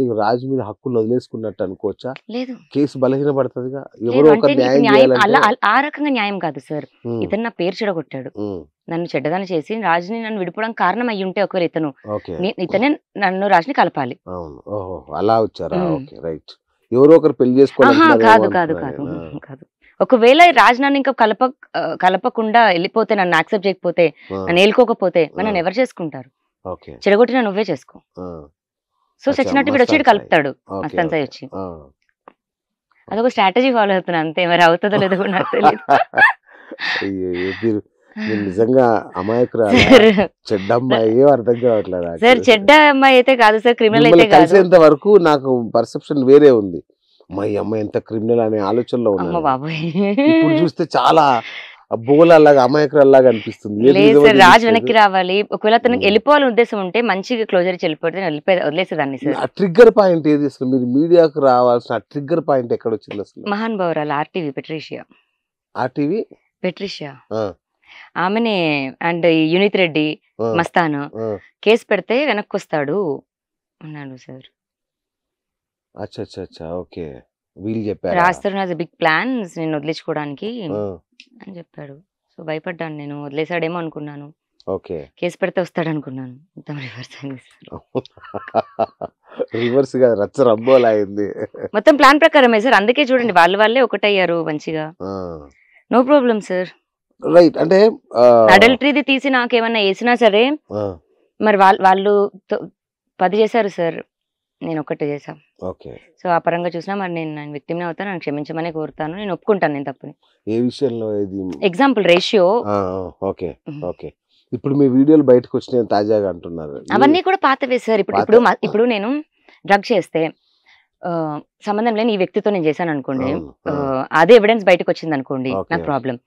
అంటే రాజు మీద హక్కులు వదిలేసుకున్నట్టు అనుకోవచ్చా? లేదు కేసు బలహీనపడుతుందిగా. లేదు ఎవరో అంటే ఒక నీకు న్యాయం న్యాయం చేయాలంటే. ఆ రకంగా న్యాయం కాదు సార్. ఇతను నా పేరు చెడగొట్టాడు, నన్ను చెడ్డదాన్ని చేసి రాజుని నన్ను విడిపోవడానికి కారణం అయ్యి ఉంటే ఒకవేళ ఇతను ఓకే. ఇతనే నన్ను రాజుని కలపాలి. అవును. ఓహో! అలా వచ్చారా? Okay, right. ఎవరో ఒకరు పెళ్లి చేసుకోవాలంటున్నారేమో కాదు కాదు అనుకున్నా కాదు నేను. కాదు. ఒకవేళ రాజు నన్ను ఇంకా కలపకుండా వెళ్ళిపోతే, నన్ను యాక్సెప్ట్ చేయకపోతే, నన్ను ఏలుకోకపోతే మరి నన్ను ఎవరు చేసుకుంటారు? ఓకే. చెడగొట్టిన నువ్వే చేసుకో. సో అచ్చా, చచ్చినట్టు వీడు వచ్చి మస్తాన్ సాయి. కలుపుతాడు, ఓకే, మస్తాన్ సాయి ఓకే. వచ్చి. అదొక స్ట్రాటజీ ఫాలో అవుతున్నా అంతే, మరి అవుతుందో లేదో కూడా నాకు తెలియదు. అయ్యో, మీరు మీరు నిజంగా అమాయకురాలా? సార్ చెడ్డ అమ్మాయి ఏం అర్థం కావట్లేదు నాకు. సార్ చెడ్డ అమ్మాయి అయితే కాదు సార్, క్రిమినల్ అయితే మిమ్మల్ని కాదు. కలిసేంత వరకు నాకు పర్సెప్షన్ వేరే ఉంది. అమ్మాయి అమ్మాయి ఎంత క్రిమినల్ అనే ఆలోచనలో అమ్మ ఉన్నాను. బాబోయ్. ఇప్పుడు చూస్తే చాలా బోలాలాగా అమాయకురాల్లాగా అనిపిస్తుంది. ఏది లేదు నిజమో సార్, రాజు తెలియట్లేదు. వెనక్కి రావాలి. ఒకవేళ అతనికి వెళ్ళిపోవాలని ఉద్దేశం ఉంటే మంచిగా క్లోజర్ ఇచ్చి వెళ్ళిపోతే వదిలేసేదాన్ని సార్. ఆ ట్రిగ్గర్ పాయింట్ ఏది అసలు? మీరు మీడియాకు రావాల్సిన ట్రిగ్గర్ పాయింట్ ఎక్కడ వచ్చింది అసలు? మహాన్ బౌరాలు ఆర్టీవీ పెట్రిషియా. ఆర్టీవీ పెట్రిషియా ఆమెనే. అండ్ యూనిత్ రెడ్డి మస్తాన్ కేసు పెడితే వెనక్కి వస్తాడు అన్నాడు సార్. అచ్చా అచ్చా అచ్చా, ఓకే. వీళ్ళు చెప్పారు రాస్తారు నాది బిగ్ ప్లాన్స్ నేను వదిలించుకోవడానికి అని చెప్పాడు. సో భయపడ్డాను నేను, వదిలేసాడేమో అనుకున్నాను. ఓకే. కేసు పెడితే వస్తాడు అనుకున్నాను. మొత్తం రివర్స్ అయింది సార్. రివర్స్ గా రచ్చ రబ్బోలా అయింది. మొత్తం ప్లాన్ ప్రకారమే సార్. అందుకే చూడండి వాళ్ళే ఒకటయ్యారు మంచిగా. No problem sir. రైట్. అంటే అడల్టరీది తీసి నాకేమన్నా వేసినా సరే మరి వాళ్ళు 10 చేశారు సార్, నేను ఒక్కటే చేశా. ఓకే. సో ఆ పరంగా చూసినా మరి నేను విక్టిమ్ని అవుతాను, నన్ను క్షమించమనే కోరుతాను, నేను ఒప్పుకుంటాను నేను తప్పని. ఏ విషయంలో? ఇది ఎగ్జాంపుల్ రేషియో. Okay okay. ఇప్పుడు మీ వీడియోలు బయటకు వచ్చినాయి తాజాగా అంటున్నారు. అవన్నీ కూడా పాతవే సార్. ఇప్పుడు నేను డ్రగ్ చేస్తే సంబంధం లేని ఈ వ్యక్తితో నేను చేశాను అనుకోండి, అదే ఎవిడెన్స్ బయటకు వచ్చింది అనుకోండి, నాకు ప్రాబ్లం.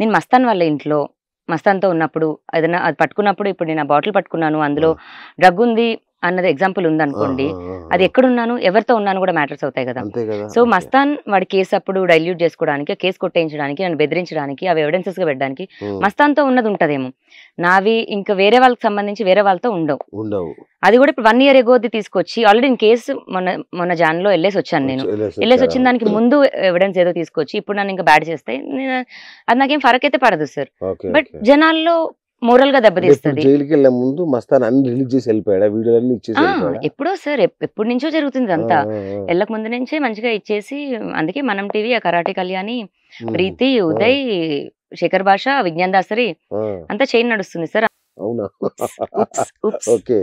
నేను మస్తాన్ వాళ్ళ ఇంట్లో మస్తాన్తో ఉన్నప్పుడు ఏదైనా అది పట్టుకున్నప్పుడు, ఇప్పుడు నేను ఆ బాటిల్ పట్టుకున్నాను అందులో డ్రగ్ ఉంది అన్నది ఎగ్జాంపుల్ ఉంది అనుకోండి, అది ఎక్కడున్నాను ఎవరితో ఉన్నాను కూడా మ్యాటర్స్ అవుతాయి కదా. సో మస్తాన్ వాడి కేసు అప్పుడు డైల్యూట్ చేసుకోవడానికి, కేసు కొట్టేయించడానికి, నన్ను బెదిరించడానికి, అవి ఎవిడెన్సెస్ గా పెట్టడానికి మస్తాన్తో ఉన్నది ఉంటదేమో, నావి ఇంకా వేరే వాళ్ళకి సంబంధించి వేరే వాళ్ళతో ఉండవు. అది కూడా ఇప్పుడు 1 year ఎగోది తీసుకొచ్చి ఆల్రెడీ నేను కేసు మొన్న జాన్లో వెళ్ళేసి వచ్చాను. నేను వెళ్ళేసి వచ్చిన దానికి ముందు ఎవిడెన్స్ ఏదో తీసుకొచ్చి ఇప్పుడు నన్ను ఇంకా బ్యాడ్ చేస్తే అది నాకేం ఫరక్ అయితే పడదు సార్. బట్ జనాల్లో మోరల్ గా దెబ్బతీస్తుంది. జైలుకి వెళ్ళే ముందు మస్తాన్ అన్ని రిలీజ్ చేసి వెళ్ళిపోయాడా? వీడియోలన్నీ ఇచ్చేసి వెళ్ళిపోయాడా? ఎప్పుడో సార్, ఎప్పటి నుంచో జరుగుతుంది అంతా. వెళ్ళక ముందు నుంచే మంచిగా ఇచ్చేసి, అందుకే మనం టీవీ, కరాటే కళ్యాణి, ప్రీతి, ఉదయ్, శేఖర్ భాష, విజ్ఞాన్ దాసరి అంతా చైన్ నడుస్తుంది సార్. అవునా? Okay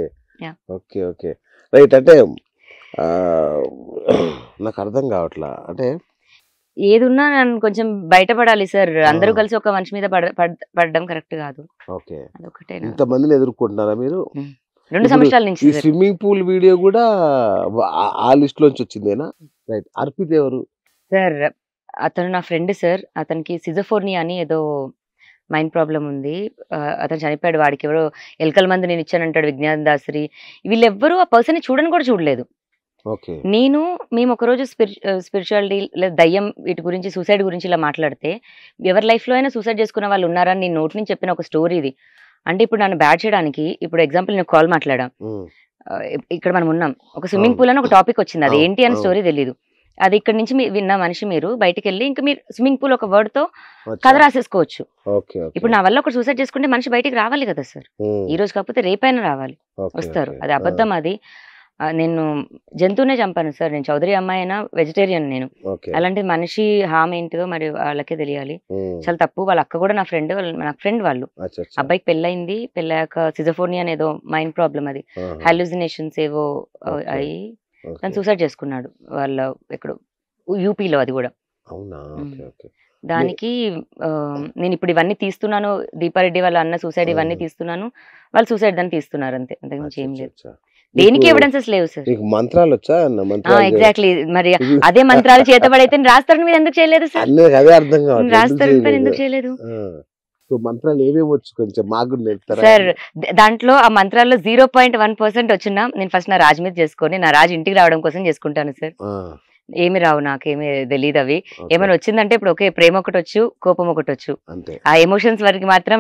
okay okay, right. అంటే నాకు అర్థం కావట్లా. అంటే ఏదున్నా నన్ను కొంచెం బయటపడాలి సార్. అందరూ కలిసి ఒక మనిషి మీద పడడం కరెక్ట్ కాదు. ఓకే. అదొకటే. ఇంతమందిని ఎదుర్కొంటున్నారా మీరు? 2 సంవత్సరాల నుంచి. ఈ స్విమ్మింగ్ పూల్ వీడియో కూడా ఆ లిస్ట్ లోంచి వచ్చిందేనా? రైట్. అర్పిత్ ఎవరు సార్? అతను నా ఫ్రెండ్ సార్. అతనికి సిజోఫోర్నియా అని ఏదో మైండ్ ప్రాబ్లం ఉంది. అతను చనిపోయాడు. వాడికి ఎవరో ఎలకల మందు నేను ఇచ్చానంటాడు విజ్ఞాన్ దాసరి. వీళ్ళెవ్వరూ ఆ పర్సన్ చూడని కూడా చూడలేదు. మేము ఒకరోజు స్పిరిచువాలిటీ లేదా దయ్యం వీటి గురించి, సూసైడ్ గురించి ఇలా మాట్లాడితే, ఎవరి లైఫ్లో అయినా సూసైడ్ చేసుకున్న వాళ్ళు ఉన్నారని నేను నోటి నుంచి చెప్పిన ఒక స్టోరీ ఇది. అంటే ఇప్పుడు నన్ను బ్యాడ్ చేయడానికి, ఇప్పుడు ఎగ్జాంపుల్ నేను కాల్ మాట్లాడా, ఇక్కడ మనం ఉన్నాం, ఒక స్విమ్మింగ్ పూల్ అని ఒక టాపిక్ వచ్చింది, అది ఏంటి అని స్టోరీ తెలియదు. అది ఇక్కడ నుంచి విన్న మనిషి మీరు బయటికి వెళ్ళి ఇంకా మీరు స్విమ్మింగ్ పూల్ ఒక వర్డ్ తో కథ రాసేసుకోవచ్చు. ఇప్పుడు నా వల్ల ఒకటి సూసైడ్ చేసుకుంటే మనిషి బయటికి రావాలి కదా సార్. ఈ రోజు కాకపోతే రేపైనా రావాలి, వస్తారు. అది అబద్ధం. అది నేను జంతువునే చంపాను సార్. నేను చౌదరి అమ్మాయి అయినా వెజిటేరియన్ నేను. అలాంటి మనిషి హామ్ ఏంటిదో మరి వాళ్ళకే తెలియాలి. చాలా తప్పు. వాళ్ళ అక్క కూడా నా ఫ్రెండ్ వాళ్ళు. అబ్బాయికి పెళ్ళయింది. పెళ్ళాక సిజోఫోర్నియా అనేదో మైండ్ ప్రాబ్లం, అది హాల్యూసినేషన్స్ ఏవో అయ్యి తను సూసైడ్ చేసుకున్నాడు. వాళ్ళ ఎక్కడో యూపీలో, అది కూడా. దానికి నేను ఇప్పుడు ఇవన్నీ తీస్తున్నాను, దీపారెడ్డి వాళ్ళ అన్న సూసైడ్ ఇవన్నీ తీస్తున్నాను, వాళ్ళు సూసైడ్ దాన్ని తీస్తున్నారు అంతే, అంతకుమించి ఏం లేదు. దేనికి ఎవిడెన్సెస్ లేవు సార్. మంత్రాలు వచ్చా? ఎగ్జాక్ట్లీ. మరి అదే మంత్రాలు చేతబడైతే రాస్తారు మీరు ఎందుకు చేయలేదు సార్? అదే అర్థం కాదు, రాస్తారు ఎందుకు చేయలేదు? మంత్రాలు ఏమేమి వచ్చు కొంచెం మాకు నేర్పుతారా సార్? దాంట్లో ఆ మంత్రాల్లో 0.1% వచ్చినా నేను ఫస్ట్ నా రాజు మీద చేసుకొని, నా రాజు ఇంటికి రావడం కోసం చేసుకుంటాను సార్. ఏమి రావు, నాకేమి తెలియదు అవి. ఓకే. ఏమైనా వచ్చిందంటే ఇప్పుడు ఓకే, ప్రేమ ఒకటి వచ్చు, కోపం ఒకటి వచ్చు, అంతే. ఆ ఎమోషన్స్ వరకు మాత్రం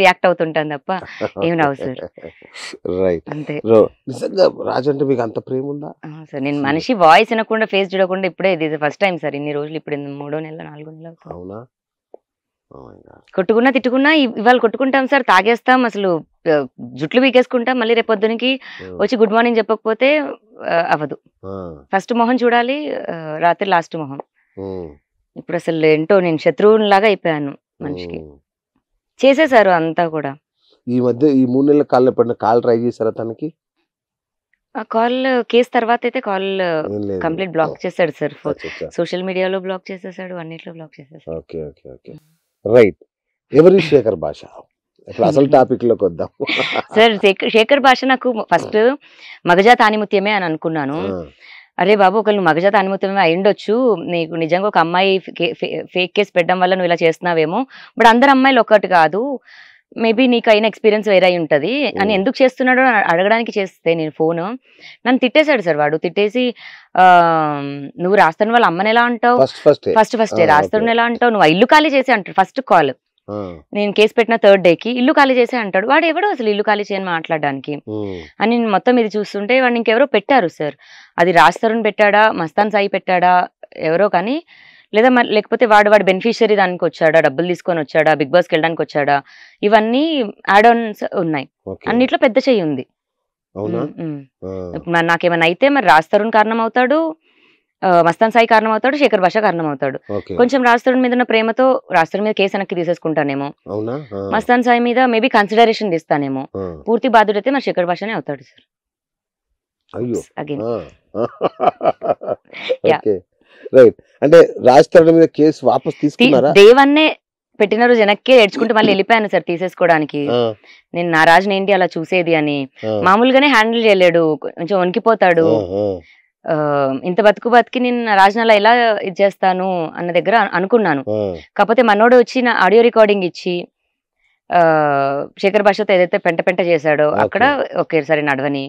రియాక్ట్ అవుతుంటాను తప్ప ఏం రావు సార్. రైట్. అంతే. నిజంగా రాజు అంటే మీకు అంత ప్రేమ ఉందా? సార్ నేను మనిషి వాయిస్ వినకుండా ఫేస్ చూడకుండా ఇప్పుడే ఇది ఫస్ట్ టైం సార్. ఇన్ని రోజులు ఇప్పుడు 3వ నెల 4వ నెల అవుతుంది. అవునా? Oh my God. కొట్టుకున్నా తిట్టుకున్నా ఇవాళ కొట్టుకుంటాం సార్, తాగేస్తాం, అసలు జుట్లు వీకేసుకుంటాం, మళ్ళీ రేపొద్దునికి వచ్చి గుడ్ మార్నింగ్ చెప్పకపోతే అవ్వదు. ఫస్ట్ మొహం చూడాలి, రాత్రి లాస్ట్ మొహం. ఇప్పుడు అసలు ఏంటో నేను శత్రువులాగా అయిపోయాను మనిషికి. చేసేసారు అంతా కూడా. ఈ మధ్య ఈ 3 నెలల కాళ్ళు ఎప్పుడైనా కాల్ ట్రై చేశారా తనకి? ఆ కాల్ కేసు తర్వాత అయితే కాల్ ఏం లేదు. కంప్లీట్ బ్లాక్ చేశాడు సార్. అచ్చా, అచ్చా. సోషల్ మీడియాలో బ్లాక్ చేసేసాడు, అన్నిట్లో బ్లాక్ చేసేసాడు. Okay okay okay. రైట్. ఎవరి శేఖర్ భాష? ఇప్పుడు అసలు టాపిక్ లోకి వద్దాం. సార్ శేఖర్ భాష నాకు ఫస్ట్ మగజాత ఆనిముత్యమే అని అనుకున్నాను. అరే బాబు, ఒకళ్ళు మగజాత ఆనిముత్యమే అయ్యుండొచ్చు, నీకు నిజంగా ఒక అమ్మాయి ఫేక్ కేసు పెట్టడం వల్ల నువ్వు ఇలా చేస్తున్నావేమో, బట్ అందరు అమ్మాయిలు ఒక్కటి కాదు, మేబీ నీకు అయిన ఎక్స్పీరియన్స్ వేరే అయి ఉంటుంది అని ఎందుకు చేస్తున్నాడో అడగడానికి చేస్తే నేను ఫోన్, నన్ను తిట్టేశాడు సార్. వాడు తిట్టేసి నువ్వు రాస్తాను వాళ్ళ అమ్మని ఎలా అంటావు, ఫస్ట్ రాస్తాను ఎలా అంటావు, నువ్వు ఇల్లు ఖాళీ చేసి అంటాడు. ఫస్ట్ కాల్ నేను కేసు పెట్టిన 3rd డేకి ఇల్లు ఖాళీ చేసే అంటాడు. వాడు ఎవడో అసలు ఇల్లు ఖాళీ చేయని మాట్లాడడానికి అని నేను మొత్తం ఇది చూస్తుంటే వాడిని ఇంకెవరో పెట్టారు సార్. అది రాస్తారని పెట్టాడా, మస్తాన్ సాయి పెట్టాడా ఎవరో కానీ, లేదా లేకపోతే వాడు బెనిఫిషియరీ దానికి వచ్చాడా, డబ్బులు తీసుకొని వచ్చాడా, బిగ్ బాస్కి వెళ్ళడానికి వచ్చాడా, ఇవన్నీ యాడ్ ఆన్స్ ఉన్నాయి. అన్నిట్లో పెద్ద చెయ్యి ఉంది. నాకేమైనా అయితే మరి రాస్తారుని కారణం అవుతాడు, మస్తాన్ సాయి కారణం అవుతాడు, శేఖర్ భాష కారణం అవుతాడు. కొంచెం రాస్తారుని మీద ఉన్న ప్రేమతో రాస్తారుని మీద కేసు వెనక్కి తీసేసుకుంటానేమో, మస్తాన్ సాయి మీద మేబీ కన్సిడరేషన్ తీస్తానేమో, పూర్తి బాధ్యుడైతే మరి శేఖర్ భాషనే అవుతాడు సార్. Again right. అంటే రాజస్థాన్ మీద కేసు వాపస్ తీసుకున్నారా? దేవన్నే పెట్టిన రోజు వెనక్కి ఏడ్చుకుంటూ మళ్ళీ వెళ్ళిపోయాను సార్ తీసేసుకోవడానికి. నేను నా రాజుని ఏంటి అలా చూసేది అని. మామూలుగానే హ్యాండిల్ చేయలేడు, కొంచెం వణికిపోతాడు. ఇంత బతికి నేను రాజనాలా ఎలా ఇది చేస్తాను అన్న దగ్గర అనుకున్నాను. కాకపోతే మనోడు వచ్చి నా ఆడియో రికార్డింగ్ ఇచ్చి శేఖర్ భాషతో ఏదైతే పెంట చేశాడో అక్కడ ఒకేసారి నడవని,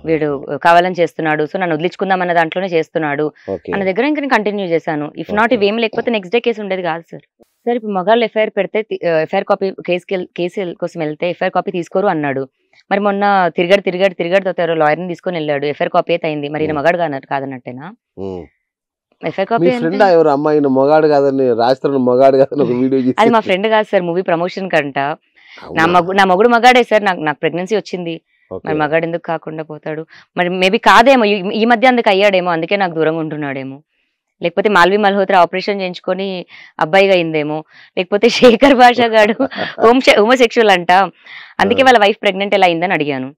వీడు కావాలని చేస్తున్నాడు, సో నన్ను వదిలించుకుందాం అన్న దాంట్లోనే చేస్తున్నాడు అన్న దగ్గర ఇంకా నేను కంటిన్యూ చేశాను. ఇఫ్ నాట్ ఇవేం లేకపోతే నెక్స్ట్ డే కేసు ఉండేది కాదు సార్. సార్ ఇప్పుడు మగాళ్ళు ఎఫ్ఐఆర్ పెడితే ఎఫ్ఐఆర్ కాపీ కేసు కోసం వెళ్తే ఎఫ్ఐఆర్ కాపీ తీసుకోరు అన్నాడు. మరి మొన్న తిరిగాడు లాయర్ని తీసుకొని వెళ్ళాడు, ఎఫ్ఐఆర్ కాపీ అయితే అయింది. మరి ఈయన మగాడు కాదన్నట్టేనా? ఎఫ్ఐఆర్ కాపీ మొగాడు కాదని రాజస్థాన్ మొగాడు కాదని ఒక వీడియో, అది మా ఫ్రెండ్ కాదు సార్, మూవీ ప్రమోషన్ కంట. నా మొగుడు మగాడే సార్, నాకు ప్రెగ్నెన్సీ వచ్చింది, మరి మగాడు ఎందుకు కాకుండా పోతాడు? మరి మేబీ కాదేమో, ఈ మధ్య అందుకు అయ్యాడేమో, అందుకే నాకు దూరంగా ఉంటున్నాడేమో. లేకపోతే మాల్వి మల్హోత్రా ఆపరేషన్ చేయించుకొని అబ్బాయిగా అయిందేమో, లేకపోతే శేఖర్ భాష గాడు హోమోసెక్షువల్ అంట, అందుకే వాళ్ళ వైఫ్ ప్రెగ్నెంట్ ఎలా అయిందని అడిగాను.